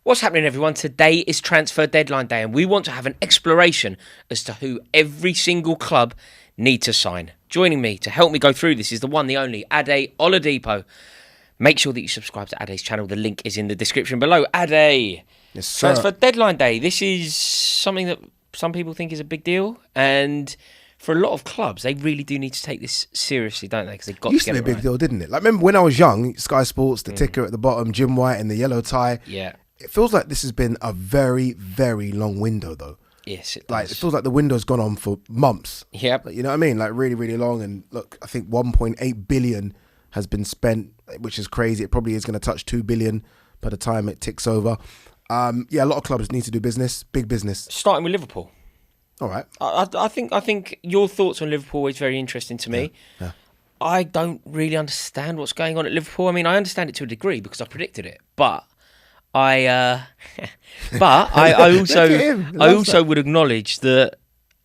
What's happening, everyone? Today is transfer deadline day, and we want to have an exploration as to who every single club need to sign. Joining me to help me go through this is the one, the only, Ade Oladipo. Make sure that you subscribe to Ade's channel. The link is in the description below. Ade, Yes, sir. transfer deadline day. This is something that some people think is a big deal, and for a lot of clubs, they really do need to take this seriously, don't they? Because they've got Used to to get be a it big right. deal, didn't it? Like, remember when I was young, Sky Sports, the ticker at the bottom, Jim White in the yellow tie. Yeah. It feels like this has been a very, very long window, though. Yes, it Like, does. it feels like the window's gone on for months. Yep. Like, you know what I mean? Like, really, really long. And look, I think 1.8 billion has been spent, which is crazy. It probably is going to touch 2 billion by the time it ticks over. Yeah, a lot of clubs need to do business, big business. Starting with Liverpool. All right. I think your thoughts on Liverpool is very interesting to me. Yeah. I don't really understand what's going on at Liverpool. I mean, I understand it to a degree because I predicted it, but I also would acknowledge that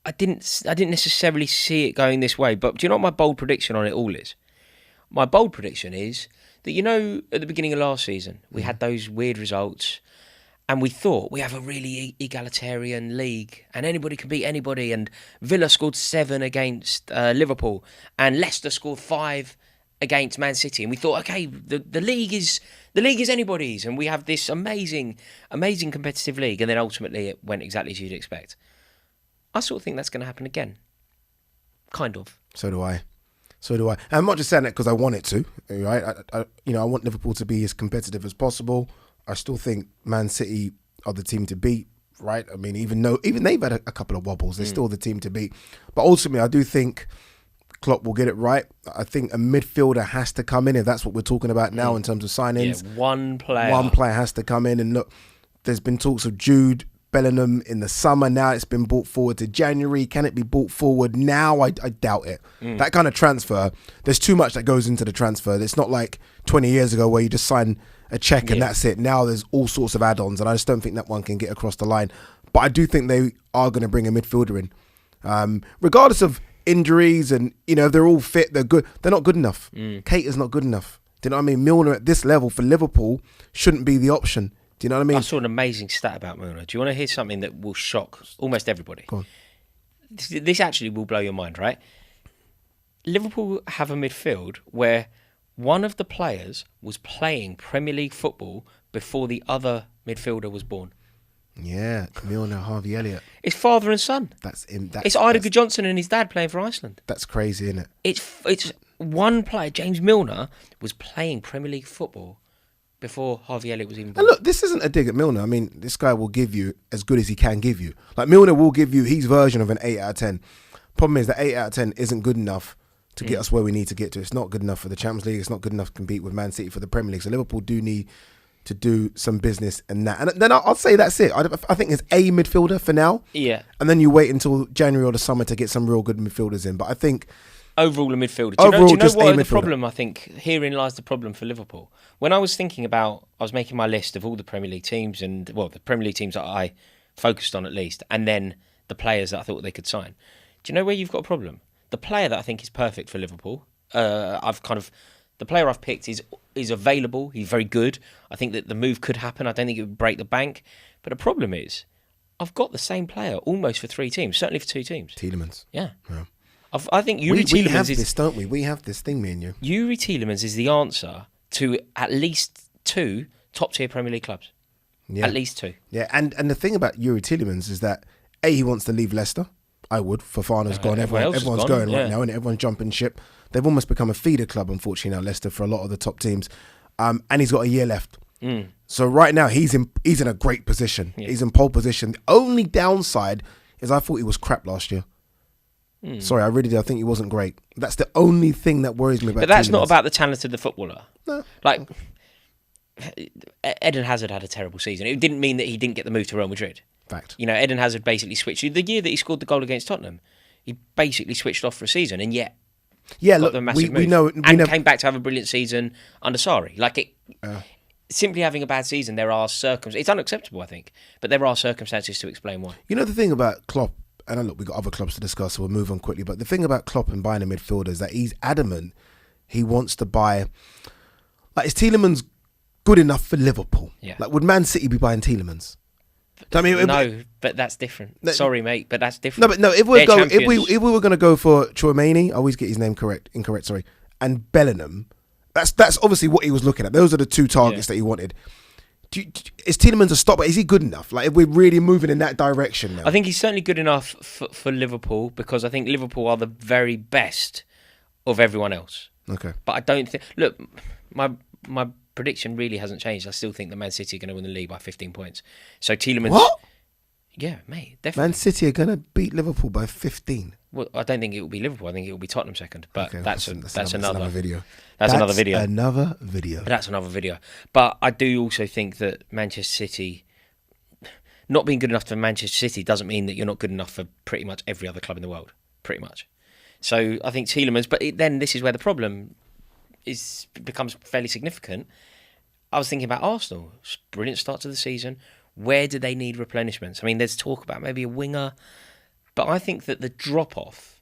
I didn't necessarily see it going this way. But do you know what my bold prediction on it all is? My bold prediction is that, you know, at the beginning of last season, we had those weird results. And we thought we have a really egalitarian league and anybody can beat anybody. And Villa scored 7 against Liverpool and Leicester scored 5 against Man City. And we thought, okay, the league is anybody's. And we have this amazing competitive league. And then ultimately it went exactly as you'd expect. I sort of think that's going to happen again. Kind of. So do I. And I'm not just saying that because I want it to, right? I want Liverpool to be as competitive as possible. I still think Man City are the team to beat, right? I mean, even they've had a couple of wobbles, they're still the team to beat. But ultimately, I do think Klopp will get it right. I think a midfielder has to come in, if that's what we're talking about now in terms of signings. Yeah, one player. One player has to come in. And look, there's been talks of Jude Bellingham in the summer. Now it's been brought forward to January. Can it be brought forward now? I doubt it. That kind of transfer, there's too much that goes into the transfer. It's not like 20 years ago where you just sign a check and that's it. Now there's all sorts of add-ons, and I just don't think that one can get across the line. But I do think they are going to bring a midfielder in, regardless of injuries, and if they're all fit, they're good. They're not good enough. Kate is not good enough. Do you know what I mean? Milner at this level for Liverpool shouldn't be the option. Do you know what I mean? I saw an amazing stat about Milner. Do you want to hear something that will shock almost everybody? Go on. This actually will blow your mind, right? Liverpool have a midfield where one of the players was playing Premier League football before the other midfielder was born. Yeah, Milner, Harvey Elliott. It's father and son. It's Ida Johnson and his dad playing for Iceland. That's crazy, isn't it? It's one player, James Milner, was playing Premier League football before Harvey Elliott was even born. And look, this isn't a dig at Milner. I mean, this guy will give you as good as he can give you. Like, Milner will give you his version of an 8 out of 10. Problem is that 8 out of 10 isn't good enough to get us where we need to get to. It's not good enough for the Champions League. It's not good enough to compete with Man City for the Premier League. So Liverpool do need to do some business in that. And then I'll say that's it. I think it's a midfielder for now. Yeah. And then you wait until January or the summer to get some real good midfielders in. But I think overall a midfielder. Do Overall, you know just what a the midfielder. problem, I think, herein lies the problem for Liverpool. When I was thinking about, I was making my list of all the Premier League teams and, well, the Premier League teams that I focused on at least, and then the players that I thought they could sign. Do you know where you've got a problem? The player that I think is perfect for Liverpool, the player I've picked is available. He's very good. I think that the move could happen. I don't think it would break the bank. But the problem is, I've got the same player almost for 3 teams, certainly for 2 teams. Tielemans. Yeah. Yeah. I think Yuri We Tielemans have is... this, don't we? We have this thing, me and you. Yuri Tielemans is the answer to at least 2 top-tier Premier League clubs. Yeah. At least 2. Yeah, and the thing about Yuri Tielemans is that, A, he wants to leave Leicester. I would. Fofana's gone. Everyone's gone, going yeah. right now, and everyone's jumping ship. They've almost become a feeder club, unfortunately, now, Leicester, for a lot of the top teams. And he's got a year left. So right now, he's in a great position. Yeah. He's in pole position. The only downside is I thought he was crap last year. Sorry, I really did. I think he wasn't great. That's the only thing that worries me about But that's Tielemans. not about the talent of the footballer. No. Like, Eden Hazard had a terrible season. It didn't mean that he didn't get the move to Real Madrid. Fact. You know, Eden Hazard basically switched. The year that he scored the goal against Tottenham, he basically switched off for a season, and yet Yeah, got look, the massive we move. know... and came back to have a brilliant season under Sarri. Simply having a bad season, there are circumstances. It's unacceptable, I think, but there are circumstances to explain why. You know the thing about Klopp, and look, we've got other clubs to discuss, so we'll move on quickly, but the thing about Klopp and buying a midfielder is that he's adamant he wants to buy... Like, is Tielemans good enough for Liverpool. Yeah. Like, would Man City be buying Tielemans? I mean, No, but that's different. Sorry, mate, but that's different. No, but no. If They're we were going to go for Chouameni, I always get his name incorrect. Sorry, and Bellingham. That's obviously what he was looking at. Those are the two targets that he wanted. Is Tielemans a stopper? Is he good enough? Like, if we're really moving in that direction now, I think he's certainly good enough for Liverpool, because I think Liverpool are the very best of everyone else. Okay, but I don't think. Look, my prediction really hasn't changed. I still think that Man City are going to win the league by 15 points. So Tielemans. What? Yeah, mate, definitely. Man City are going to beat Liverpool by 15. Well, I don't think it will be Liverpool. I think it will be Tottenham second. But Okay, that's another video. That's another video. Another video. But that's another video. But I do also think that Manchester City, not being good enough for Manchester City doesn't mean that you're not good enough for pretty much every other club in the world. Pretty much. So I think Tielemans. But then this is where the problem becomes fairly significant. I was thinking about Arsenal. Brilliant start to the season. Where do they need replenishments? I mean, there's talk about maybe a winger, but I think that the drop off,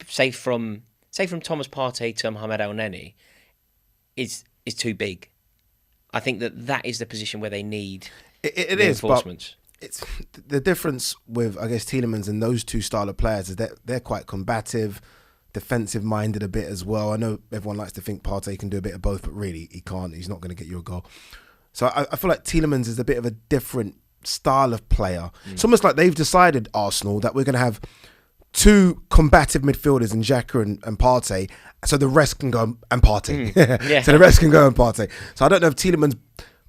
say from Thomas Partey to Mohamed El Neni, is too big. I think that is the position where they need reinforcements. It's the difference with, I guess, Tielemans and those two style of players is that they're quite combative, defensive minded a bit as well. I know everyone likes to think Partey can do a bit of both, but really he can't. He's not going to get you a goal. So I feel like Tielemans is a bit of a different style of player. It's almost like they've decided, Arsenal, that we're going to have two combative midfielders in Xhaka and Partey, so the rest can go and Partey. Yeah. So the rest can go and Partey. So I don't know if Tielemans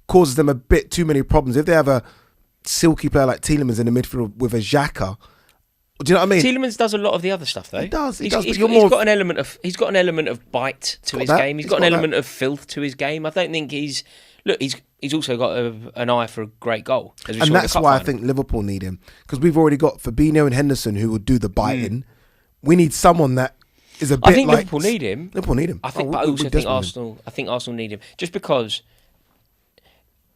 causes them a bit too many problems. If they have a silky player like Tielemans in the midfield with a Xhaka, do you know what I mean? Tielemans does a lot of the other stuff, though. He does. He's got an element of bite to his game. He's got an element of filth to his game. I don't think he's also got an eye for a great goal. And that's why I think Liverpool need him, because we've already got Fabinho and Henderson who will do the biting. We need someone that is a bit. I think Liverpool need him. Liverpool need him. I think Arsenal need him, just because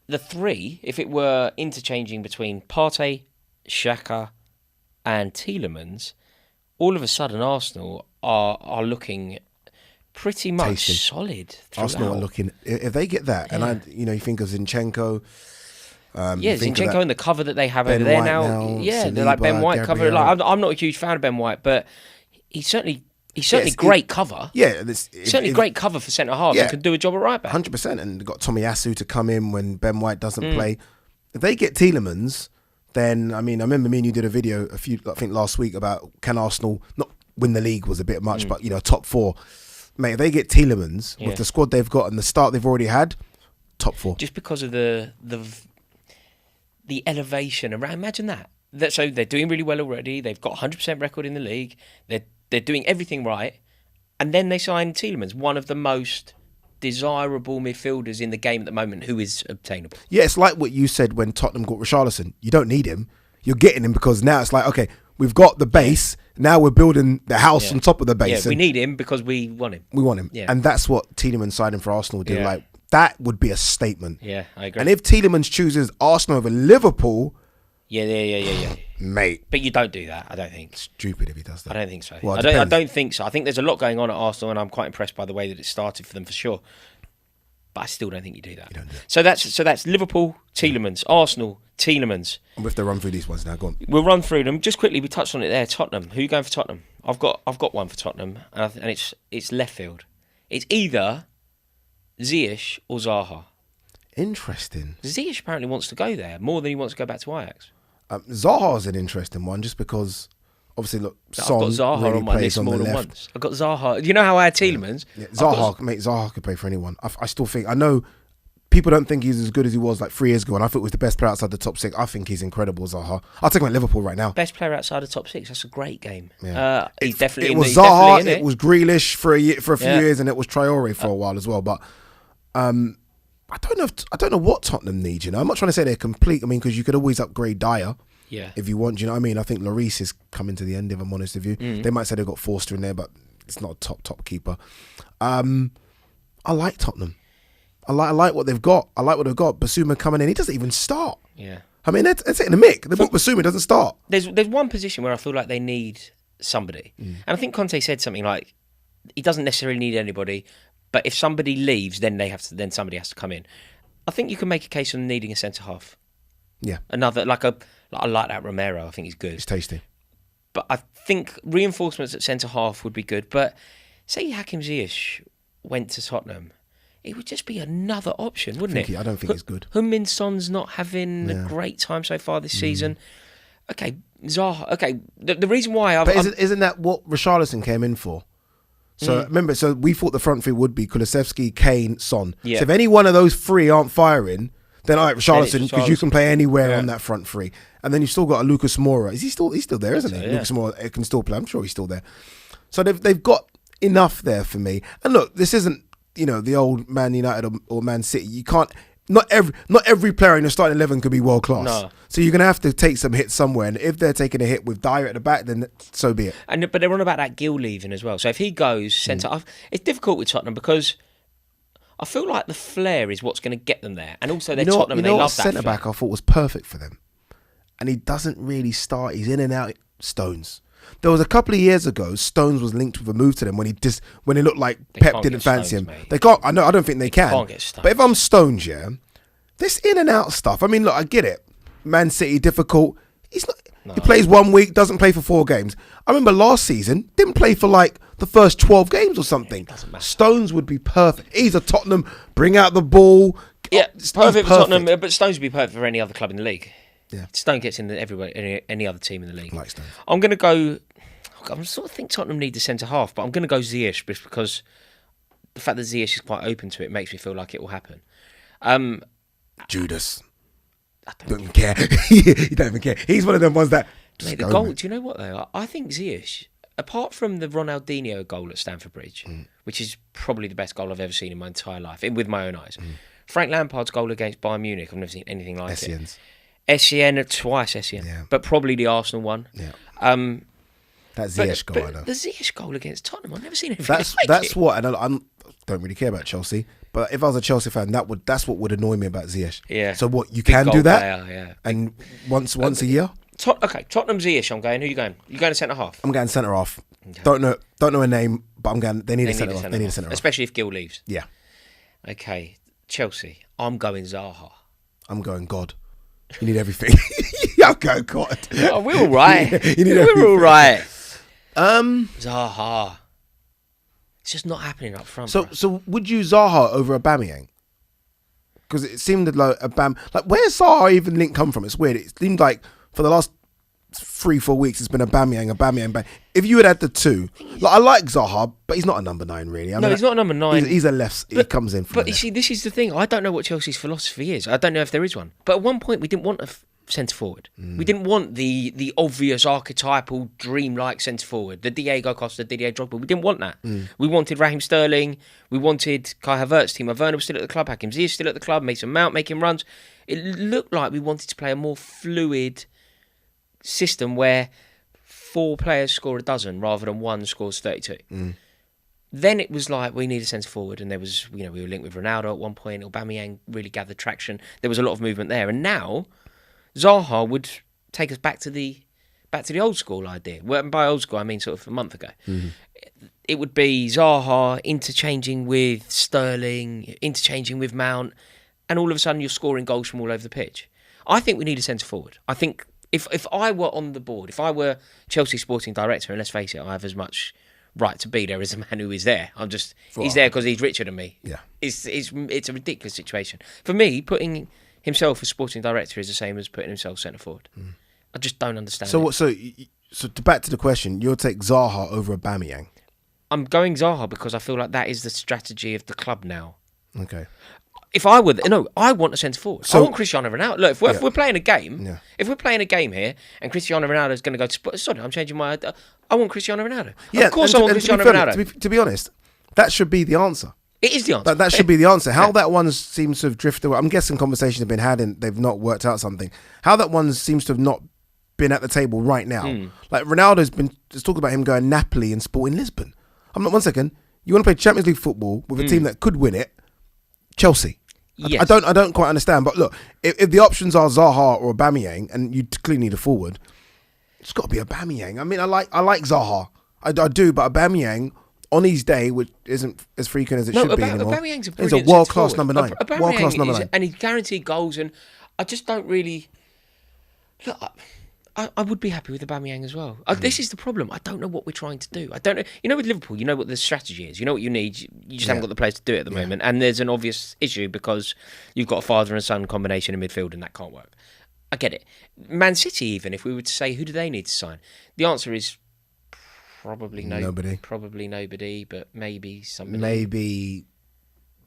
the three, if it were interchanging between Partey, Xhaka, and Tielemans, all of a sudden Arsenal are looking pretty much solid throughout. Arsenal are looking, if they get that, and you think of Zinchenko. Zinchenko and the cover that they have over there now. Yeah, they're like Ben White cover. Like, I'm not a huge fan of Ben White, but he's certainly great cover. Yeah, certainly great cover for centre half. And could do a job at right back. 100%. And they've got Tomiyasu to come in when Ben White doesn't play. If they get Tielemans, then I remember me and you did a video I think last week about, can Arsenal not win the league was a bit much, but top four. Mate, if they get Tielemans with the squad they've got and the start they've already had, top four. Just because of the elevation around. Imagine that. So they're doing really well already. They've got 100% record in the league. They're doing everything right, and then they sign Tielemans, one of the most desirable midfielders in the game at the moment, who is obtainable. Yeah, it's like what you said when Tottenham got Richarlison. You don't need him. You're getting him because now it's like, okay, we've got the base. Now we're building the house on top of the base. Yeah, we need him because we want him. We want him. Yeah. And that's what Tielemans signing for Arsenal would do. Yeah. Like, that would be a statement. Yeah, I agree. And if Tielemans chooses Arsenal over Liverpool... Yeah. Mate. But you don't do that, I don't think. Stupid if he does that. I don't think so. Well, I don't think so. I think there's a lot going on at Arsenal, and I'm quite impressed by the way that it started for them, for sure. But I still don't think you do that. You don't do it. So that's Liverpool, Tielemans, Arsenal, Tielemans. And we have to run through these ones now. Go on. We'll run through them just quickly. We touched on it there. Tottenham. Who are you going for Tottenham? I've got one for Tottenham, and it's left field. It's either Ziyech or Zaha. Interesting. Ziyech apparently wants to go there more than he wants to go back to Ajax. Zaha's an interesting one, just because obviously look, Son I've got Zaha really on my list more than once. I've got Zaha. You know how I had Tielemans? Yeah. Zaha could play for anyone. I still think, I know people don't think he's as good as he was like 3 years ago, and I thought he was the best player outside the top 6. I think he's incredible, Zaha. I'll take him at Liverpool right now. Best player outside the top 6. That's a great game. Yeah. He's definitely. It was Zaha. It was Grealish for a few years, and it was Traore for a while as well. But I don't know what Tottenham need. I'm not trying to say they're complete. Because you could always upgrade Dyer. Yeah. If you want, do you know what I mean? I think Lloris is coming to the end, if I'm honest with you. They might say they've got Forster in there, but it's not a top keeper. I like Tottenham. I like what they've got. Basuma coming in. He doesn't even start. Yeah. That's it in the mick. The book Basuma doesn't start. There's one position where I feel like they need somebody. And I think Conte said something like, he doesn't necessarily need anybody, but if somebody leaves, then somebody has to come in. I think you can make a case for needing a centre half. Yeah. Another I like that Romero. I think he's good. It's tasty. But I think reinforcements at centre half would be good. But say Hakim Ziyech went to Tottenham, it would just be another option, wouldn't it? I don't think he's good. Heung-min Son's not having a great time so far this season. Okay, Zaha. Okay, the reason why isn't that what Richarlison came in for? So remember, we thought the front three would be Kulusevski, Kane, Son. Yeah. So if any one of those three aren't firing, then all right, Richarlison, because you can play anywhere on that front three. And then you've still got a Lucas Moura. He's still there, isn't he? Yeah. Lucas Moura can still play. I'm sure he's still there. So they've got enough there for me. And look, this isn't the old Man United or Man City. You can't. Not every player in the starting 11 could be world class. No. So you're going to have to take some hits somewhere. And if they're taking a hit with Dyer at the back, then so be it. But they're on about that Gill leaving as well. So if he goes centre, it's difficult with Tottenham because I feel like the flair is what's going to get them there. And also they're Tottenham and they love that centre back I thought was perfect for them. And he doesn't really start. He's in and out. Stones. There was a couple of years ago, Stones was linked with a move to them when it looked like Pep didn't fancy him. Mate. They can't. I don't think they can. Can't get Stones. But if I'm Stones, this in and out stuff. I mean, look, I get it. Man City difficult. He's not. No. He plays 1 week, doesn't play for 4 games. I remember last season didn't play for like the first 12 games or something. It doesn't matter. Stones would be perfect. He's a Tottenham. Bring out the ball. Yeah, perfect for Tottenham. But Stones would be perfect for any other club in the league. Yeah, Stone gets in any other team in the league. Like Stones. I'm going to go. I sort of think Tottenham need a centre half, but I'm going to go Ziyech just because the fact that Ziyech is quite open to it makes me feel like it will happen. Judas. I don't even care. He don't even care. He's one of them ones that. Mate, the goal. Do you know what though? I think Ziyech, apart from the Ronaldinho goal at Stamford Bridge, which is probably the best goal I've ever seen in my entire life, with my own eyes. Frank Lampard's goal against Bayern Munich, I've never seen anything like it. Essien twice, Essien, but probably the Arsenal one. Yeah. That Ziyech goal, I know. The Ziyech goal against Tottenham, I've never seen anything like that's it. what, and I don't really care about Chelsea, but if I was a Chelsea fan, that's what would annoy me about Ziyech. Yeah. So what, you Big can do that? Player, yeah. And once a year? Okay, Tottenham Ziyech, I'm going. Who are you going? You going to centre half? I'm going centre half. Okay. Don't know a name, but I'm going. They need a centre half. They need a centre half, especially if Gill leaves. Yeah. Okay, Chelsea. I'm going Zaha. I'm going God. You need everything. I'll go God. Oh, we're all right. We're all right. Zaha. It's just not happening up front. So would you Zaha over Aubameyang? Because it seemed like where's Zaha even link come from? It's weird. It seemed like for the last 3-4 weeks it's been Aubameyang. If you had the two, I like Zaha, but he's not a number 9 really. He's not a number 9. He's a left. He comes in from. But you see, this is the thing. I don't know what Chelsea's philosophy is. I don't know if there is one. But at one point we didn't want a centre forward. We didn't want the obvious archetypal dream-like centre forward, the Diego Costa, Didier Drogba. We didn't want that. We wanted Raheem Sterling. We wanted Kai Havertz. Timo Werner was still at the club. Hakim Ziyech still at the club. Mason Mount making runs. It looked like we wanted to play a more fluid system where 4 players score a dozen rather than 1 scores 32. Then it was like we need a centre forward, and there was we were linked with Ronaldo at one point. Aubameyang really gathered traction. There was a lot of movement there, and now Zaha would take us back to the old school idea. Well, by old school, I mean sort of a month ago. It would be Zaha interchanging with Sterling, interchanging with Mount, and all of a sudden you're scoring goals from all over the pitch. I think we need a centre forward. I think if I were on the board, if I were Chelsea sporting director, and let's face it, I have as much right to be there as a man who is there. He's there because he's richer than me. Yeah, it's a ridiculous situation for me. Putting himself as sporting director is the same as putting himself centre forward. I just don't understand. So back to the question, you'll take Zaha over Aubameyang. I'm going Zaha because I feel like that is the strategy of the club now. Okay. If I were, I want a centre forward. I want Cristiano Ronaldo. Look, if we're playing a game, if we're playing a game here, and Cristiano Ronaldo is going to go to sorry, I'm changing my. I want Cristiano Ronaldo. Yeah, of course I want Cristiano Ronaldo. To be honest, that should be the answer. It is the answer. That should be the answer. How that one seems to have drifted away. I'm guessing conversations have been had and they've not worked out something. How that one seems to have not been at the table right now. Like Ronaldo's talked about him going Napoli and Sporting Lisbon. I'm not. One second. You want to play Champions League football with a team that could win it? Chelsea. Yes. I don't quite understand. But look, if the options are Zaha or Aubameyang, and you clearly need a forward, it's got to be Aubameyang. I mean, I like Zaha. I do, but Aubameyang, on his day, which isn't as frequent as it should be anymore. Aubameyang's a He's brilliant a world-class centre-forward. number 9. World-class number 9. And he's guaranteed goals, and I just don't really... Look, I would be happy with Aubameyang as well. This is the problem. I don't know what we're trying to do. I don't know. You know, with Liverpool, you know what the strategy is. You know what you need. You just haven't got the players to do it at the moment. And there's an obvious issue because you've got a father and son combination in midfield, and that can't work. I get it. Man City, even if we were to say who do they need to sign, the answer is probably nobody. Probably nobody, but maybe somebody. Maybe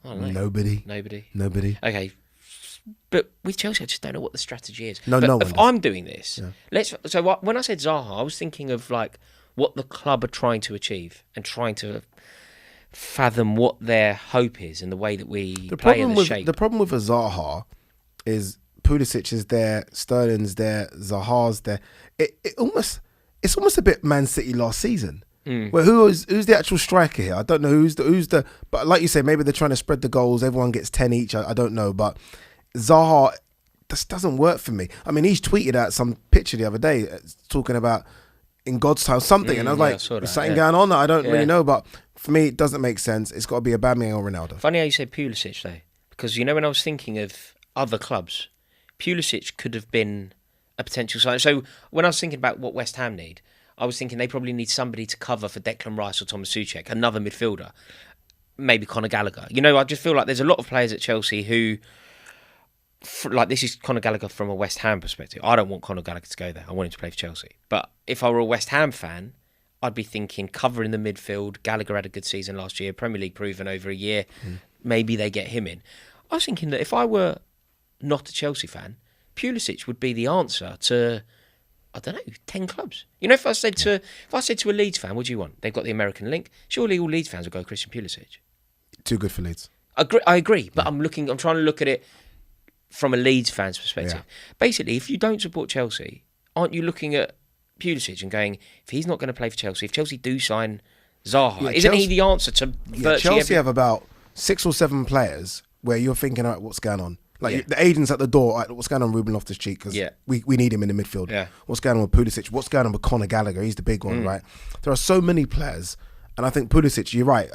I don't know. Nobody. Okay. But with Chelsea, I just don't know what the strategy is. No but one if does. I'm doing this, when I said Zaha, I was thinking of like what the club are trying to achieve and trying to fathom what their hope is and the way that we play in the shape. The problem with a Zaha is Pulisic is there, Sterling's there, Zaha's there. It's almost a bit Man City last season. Well, who's the actual striker here? I don't know who's the. But like you say, maybe they're trying to spread the goals. Everyone gets 10 each. I don't know, but Zaha just doesn't work for me. I mean, he's tweeted out some picture the other day talking about in God's time something, and I was like, "Is something going on that I don't really know?" But for me, it doesn't make sense. It's got to be Aubameyang or Ronaldo. Funny how you said Pulisic though, because you know when I was thinking of other clubs, Pulisic could have been a potential sign. So when I was thinking about what West Ham need, I was thinking they probably need somebody to cover for Declan Rice or Thomas Souček, another midfielder, maybe Conor Gallagher. You know, I just feel like there's a lot of players at Chelsea who, like this is Conor Gallagher from a West Ham perspective. I don't want Conor Gallagher to go there. I want him to play for Chelsea. But if I were a West Ham fan, I'd be thinking covering the midfield. Gallagher had a good season last year, Premier League proven over a year. Maybe they get him in. I was thinking that if I were not a Chelsea fan, Pulisic would be the answer to, I don't know, 10 clubs. You know, if I said to a Leeds fan, what do you want? They've got the American link. Surely all Leeds fans would go Christian Pulisic. Too good for Leeds. I agree, but I'm trying to look at it from a Leeds fan's perspective. Basically, if you don't support Chelsea, aren't you looking at Pulisic and going, if he's not going to play for Chelsea, if Chelsea do sign Zaha, isn't he the answer to virtually Chelsea have about 6 or 7 players where you're thinking, all right, what's going on? Like the agent's at the door. Right, what's going on, Ruben Loftus-Cheek? Because we need him in the midfield. Yeah. What's going on with Pulisic? What's going on with Conor Gallagher? He's the big one, right? There are so many players, and I think Pulisic, you're right.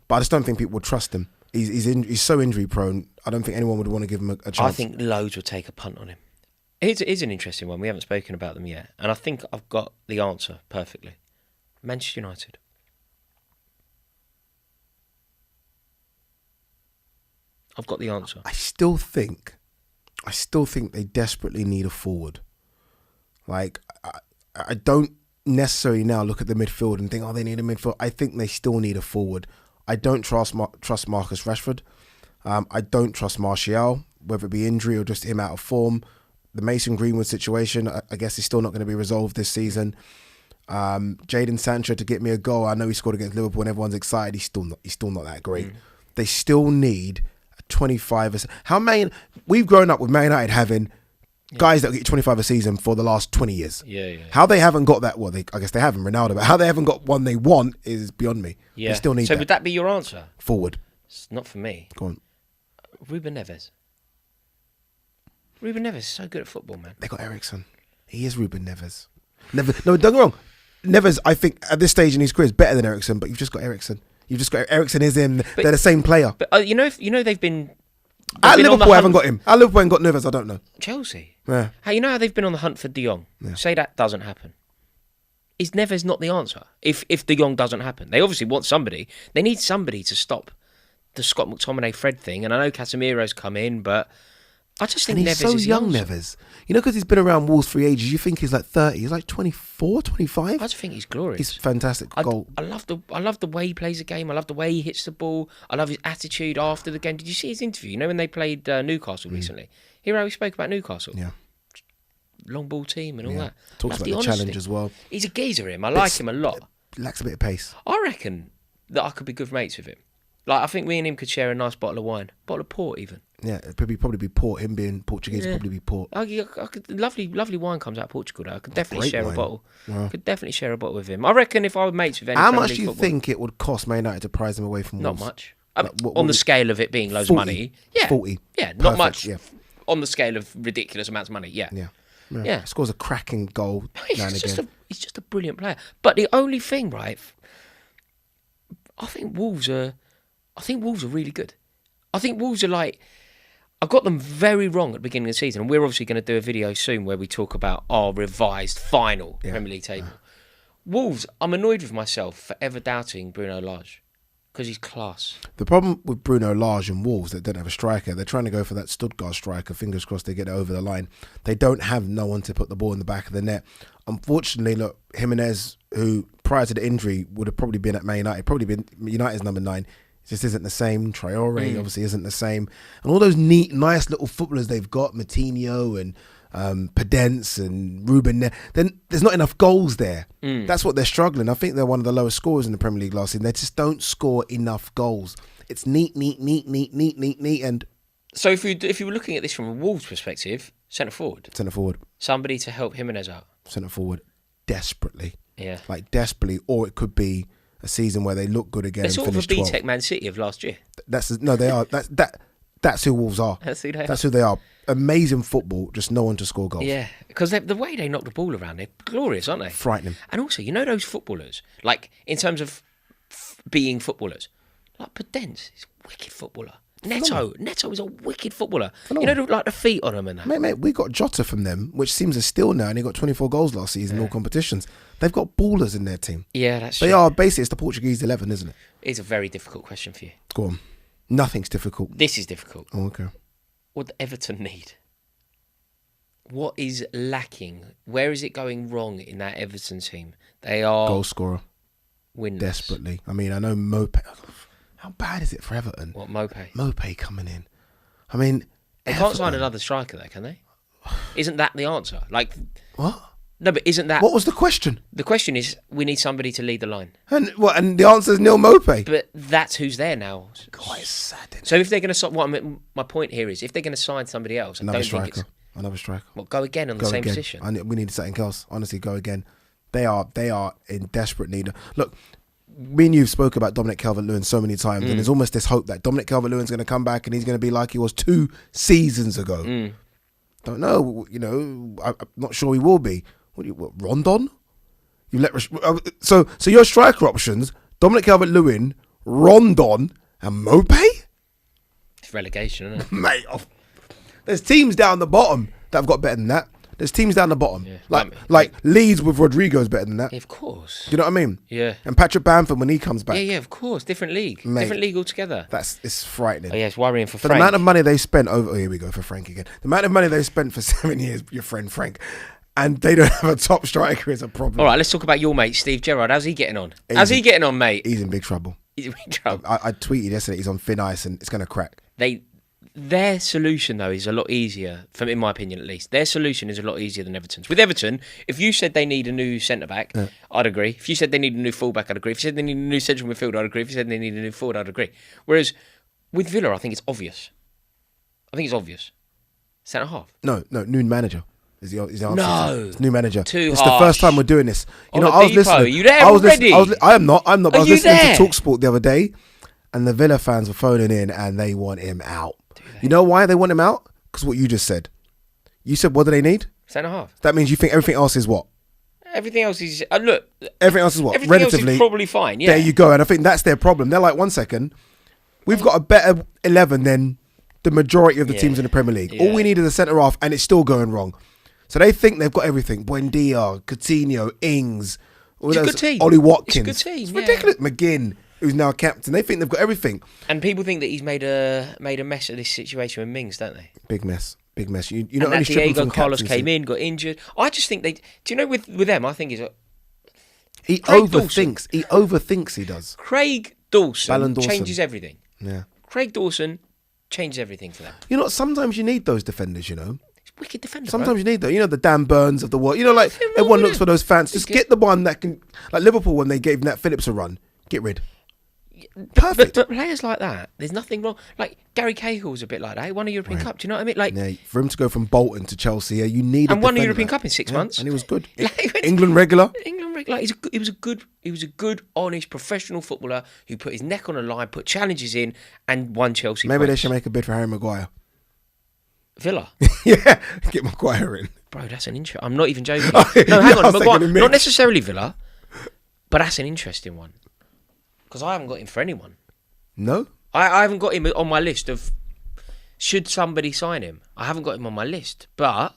But I just don't think people would trust him. He's so injury prone. I don't think anyone would want to give him a chance. I think loads would take a punt on him. It is an interesting one. We haven't spoken about them yet, and I think I've got the answer perfectly. Manchester United. I've got the answer. I still think they desperately need a forward. Like, I don't necessarily now look at the midfield and think, oh, they need a midfield. I think they still need a forward. I don't trust Marcus Rashford. I don't trust Martial, whether it be injury or just him out of form. The Mason Greenwood situation, I guess, is still not going to be resolved this season. Jadon Sancho to get me a goal. I know he scored against Liverpool and everyone's excited. He's still not that great. They still need 25. We've grown up with Man United having guys that get 25 a season for the last 20 years. How they haven't got that, I guess they haven't, Ronaldo, but how they haven't got one they want is beyond me. They still need that. Would that be your answer? Forward. It's not for me. Go on. Ruben Neves. Ruben Neves is so good at football, man. They got Eriksen. He is Ruben Neves. No, don't get me wrong. Neves, I think, at this stage in his career is better than Eriksen, but you've just got Eriksen. Eriksen is him. They're the same player. But you know they've been. At Liverpool, haven't got him. At Liverpool, ain't got Neves. I don't know. Chelsea. Yeah. You know how they've been on the hunt for De Jong. Yeah. Say that doesn't happen. Is Neves not the answer? If De Jong doesn't happen, they obviously want somebody. They need somebody to stop the Scott McTominay Fred thing. And I know Casemiro's come in, but I just think Neves is young. Neves. You know, because he's been around Wolves for ages. You think he's like 30. He's like 24, 25. I just think he's glorious. He's fantastic. I love the way he plays the game. I love the way he hits the ball. I love his attitude after the game. Did you see his interview? You know when they played Newcastle recently? Hear how he spoke about Newcastle? Yeah. Long ball team and all that. Talks about the challenge as well. He's a geezer, him. I like him a lot. Lacks a bit of pace. I reckon that I could be good mates with him. Like, I think me and him could share a nice bottle of wine. Bottle of port, even. Yeah, it'd probably be port. Him being Portuguese, probably be port. Lovely wine comes out of Portugal, though. I could definitely share a bottle. Wow. Could definitely share a bottle with him. I reckon if I were mates with any How much do you think it would cost Man United to prize him away from Wolves? Not much. On the scale of it being loads of money. Yeah. 40. Yeah, not much. Yeah. On the scale of ridiculous amounts of money. Yeah. Yeah. Scores a cracking goal now and again. He's just a brilliant player. But the only thing, right, I think Wolves are really good. I think Wolves are like, I got them very wrong at the beginning of the season, and we're obviously going to do a video soon where we talk about our revised final Premier League table. Wolves, I'm annoyed with myself for ever doubting Bruno Lage because he's class. The problem with Bruno Lage and Wolves, they don't have a striker. They're trying to go for that Stuttgart striker. Fingers crossed they get it over the line. They don't have no one to put the ball in the back of the net. Unfortunately, look, Jimenez, who prior to the injury would have probably been at Man United, probably been United's number 9. Just isn't the same. Traore obviously isn't the same. And all those neat, nice little footballers they've got, Matinho and Pedence and Ruben, then there's not enough goals there. That's what they're struggling. I think they're one of the lowest scorers in the Premier League last season. They just don't score enough goals. It's neat. And so if you were looking at this from a Wolves perspective, centre forward, somebody to help Jimenez out, centre forward, desperately, like desperately, or it could be a season where they look good again. They're sort and of a finish B-Tech Man City of last year. They are. That's who Wolves are. That's who they are. Amazing football, just no one to score goals. Yeah, because the way they knock the ball around, they're glorious, aren't they? Frightening. And also, you know those footballers, like in terms of being footballers, like Pedence is a wicked footballer. Neto is a wicked footballer. Phenomenal. You know, like the feet on him and that. Mate, we got Jota from them, which seems a steal now, and he got 24 goals last season in all competitions. They've got ballers in their team. Yeah, that's true. They are basically, it's the Portuguese 11, isn't it? It's a very difficult question for you. Go on. Nothing's difficult. This is difficult. Oh, okay. What does Everton need? What is lacking? Where is it going wrong in that Everton team? They are goal scorer. Winners. Desperately. I mean, I know Mope. How bad is it for Everton? What, Mope? Mope coming in. I mean, they can't sign another striker there, can they? Isn't that the answer? Like what? No, but isn't that... What was the question? The question is, we need somebody to lead the line. And what? And the answer is Neil Mope. But that's who's there now. God, it's sad. So if they're going to... my point here is, if they're going to sign somebody else... Another striker. Well, go again on the same position. We need something else. Honestly, go again. They are in desperate need. Look, me and you've spoke about Dominic Calvert-Lewin so many times, and there's almost this hope that Dominic Calvert-Lewin's going to come back and he's going to be like he was 2 seasons ago. Don't know. You know, I'm not sure he will be. What, Rondon? You let so your striker options: Dominic Calvert-Lewin, Rondon, and Mope. It's relegation, isn't it, mate? There's teams down the bottom that have got better than that. There's teams down the bottom, like Leeds with Rodrigo's better than that. Yeah, of course. Do you know what I mean? Yeah. And Patrick Bamford when he comes back. Yeah, of course. Different league. Mate, different league altogether. It's frightening. Oh yeah, it's worrying for the Frank. amount of money they spent over. Oh, here we go for Frank again. The amount of money they spent for 7 years, your friend Frank, and they don't have a top striker is a problem. All right, let's talk about your mate Steve Gerrard. How's he getting on? How's he getting on, mate? He's in big trouble. He's in big trouble. I tweeted yesterday he's on thin ice and it's going to crack. Their solution, though, is a lot easier, in my opinion at least. Their solution is a lot easier than Everton's. With Everton, if you said they need a new centre-back, I'd agree. If you said they need a new full-back, I'd agree. If you said they need a new central midfield, I'd agree. If you said they need a new forward, I'd agree. Whereas with Villa, I think it's obvious. Centre-half. No, new manager. Is the answer. No. It's new manager. It's the first time we're doing this. You know, I was listening. Are you there already? I am not. I was listening there? to TalkSport the other day, and the Villa fans were phoning in and they want him out. You know why they want him out? Because what you just said. You said, what do they need? Centre-half. That means you think everything else is what? Everything else is... look. Everything else is what? Everything Relatively. Else is probably fine, yeah. There you go. And I think that's their problem. They're like, 1 second. We've got a better 11 than the majority of the teams in the Premier League. All we need is a centre-half, and it's still going wrong. So they think they've got everything. Buendia, Coutinho, Ings. It's a good team. Ollie Watkins. It's a good team, It's ridiculous. McGinn, who's now captain. They think they've got everything. And people think that he's made a mess of this situation with Mings, don't they? Big mess. You know, and only that Diego Carlos captaincy. came in, got injured. I just think they... Do you know, with them, I think he overthinks. He overthinks, he does. Craig Dawson Dawson changes everything. Yeah. Craig Dawson changes everything for them. You know, sometimes you need those defenders, you know. Wicked defender. Sometimes you need that. You know, the Dan Burns of the world. You know, like everyone looks for those fans. Just get the one that can, like Liverpool when they gave Nat Phillips a run. Get rid. Perfect. But players like that, there's nothing wrong. Like Gary Cahill's a bit like that. He won a European Cup. Do you know what I mean? Like, for him to go from Bolton to Chelsea, you need. And won a European Cup in 6 months. And he was good. England regular. Like he was a good, honest, professional footballer who put his neck on the line, put challenges in, and won Chelsea. Maybe they should make a bid for Harry Maguire. Villa. Yeah, get Maguire in. Bro, that's an interesting... I'm not even joking. No, hang on. Maguire, not necessarily Villa, but that's an interesting one. because I haven't got him for anyone. No? I haven't got him on my list of should somebody sign him. I haven't got him on my list, but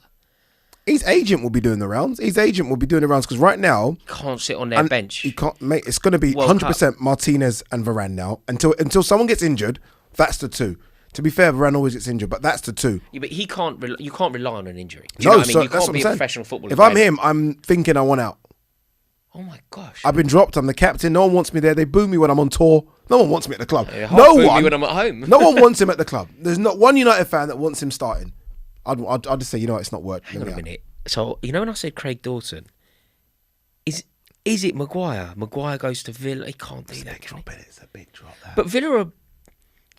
His agent will be doing the rounds. His agent will be doing the rounds because right now can't sit on their bench. He can't, mate. It's going to be World 100% Martinez and Varane now until someone gets injured. That's the two. To be fair, Varane always gets injured, but that's the two. Yeah, but he can't. You can't rely on an injury. Do you know what I mean? So You that's can't what be I'm a saying. professional footballer. If I'm him, I'm thinking I want out. Oh my gosh! I've been dropped. I'm the captain. No one wants me there. They boo me when I'm on tour. No one wants me at the club. Yeah, no boo one. me when I'm at home. No one wants him at the club. There's not one United fan that wants him starting. I'd just say, you know what, it's not worth. Hang on a minute. So you know when I said Craig Dawson, is it Maguire? Maguire goes to Villa. He can't do that. Can he? It's a big drop. That. But Villa are.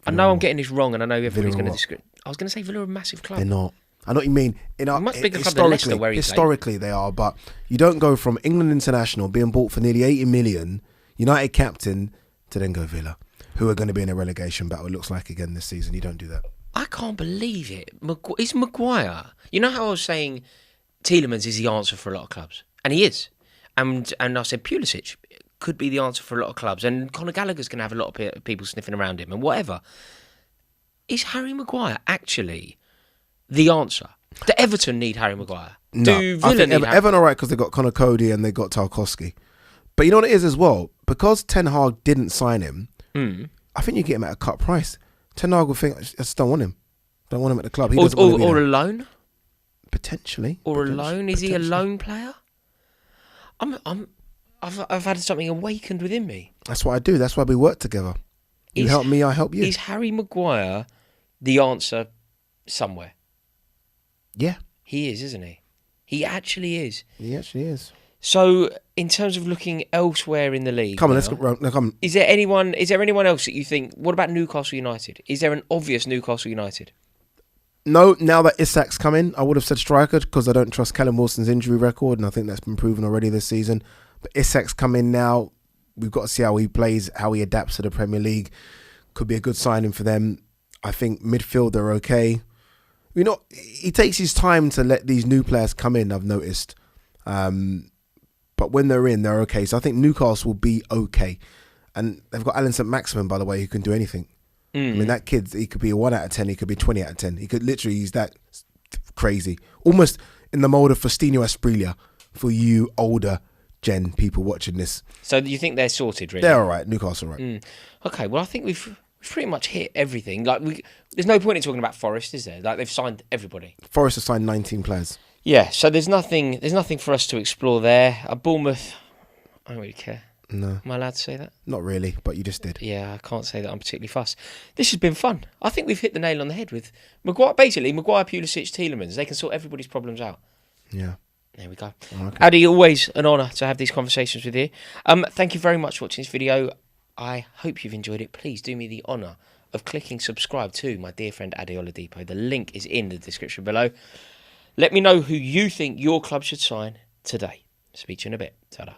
I know I'm getting this wrong, and I know everybody's Villa going to what? disagree. I was going to say Villa are a massive club. They're not. I know what you mean. Much bigger club than Leicester, where he played. Historically, they are, but you don't go from England international being bought for nearly 80 million, United captain, to then go Villa, who are going to be in a relegation battle. It looks like again this season. You don't do that. I can't believe it. It's Maguire. You know how I was saying Tielemans is the answer for a lot of clubs, and he is. And I said Pulisic could be the answer for a lot of clubs, and Conor Gallagher's going to have a lot of people sniffing around him, and whatever. Is Harry Maguire actually the answer? Do Everton need Harry Maguire? No, Do Villa need Harry? Everton all right because they got Conor Cody and they got Tarkowski. But you know what it is as well? Because Ten Hag didn't sign him, I think you get him at a cut price. Ten Hag will think, I just don't want him. Don't want him at the club. He doesn't want to be Or there. a loan? Potentially. Or a loan? Is he a loan player? I've had something awakened within me. That's what I do. That's why we work together. You help me, I help you. Is Harry Maguire the answer somewhere? Yeah. He is, isn't he? He actually is. He actually is. So, in terms of looking elsewhere in the league, Come on, let's go. No, come on. Is there anyone else that you think? What about Newcastle United? Is there an obvious Newcastle United? No, now that Isak's come in, I would have said striker because I don't trust Callum Wilson's injury record, and I think that's been proven already this season. But Isak's come in now. We've got to see how he plays, how he adapts to the Premier League. Could be a good signing for them. I think midfield they're okay. You know, he takes his time to let these new players come in, I've noticed. But when they're in, they're okay. So I think Newcastle will be okay. And they've got Alan St. Maximin, by the way, who can do anything. I mean, that kid, he could be a 1 out of 10. He could be 20 out of 10. He could literally, he's that crazy. Almost in the mould of Faustino Asprilla for you older gen people watching this. So you think they're sorted, really? They're all right. Newcastle all right. Okay, well, I think we've pretty much hit everything. Like, there's no point in talking about Forest, is there? Like, they've signed everybody. Forest has signed 19 players. Yeah, so there's nothing for us to explore there. Bournemouth, I don't really care. No. Am I allowed to say that? Not really, but you just did. Yeah, I can't say that I'm particularly fussed. This has been fun. I think we've hit the nail on the head with Maguire. Basically, Maguire, Pulisic, Tielemans. They can sort everybody's problems out. Yeah. There we go. Okay. Addy, always an honour to have these conversations with you. Thank you very much for watching this video. I hope you've enjoyed it. Please do me the honour of clicking subscribe to my dear friend Addy Oladipo. The link is in the description below. Let me know who you think your club should sign today. Speak to you in a bit. Ta-da.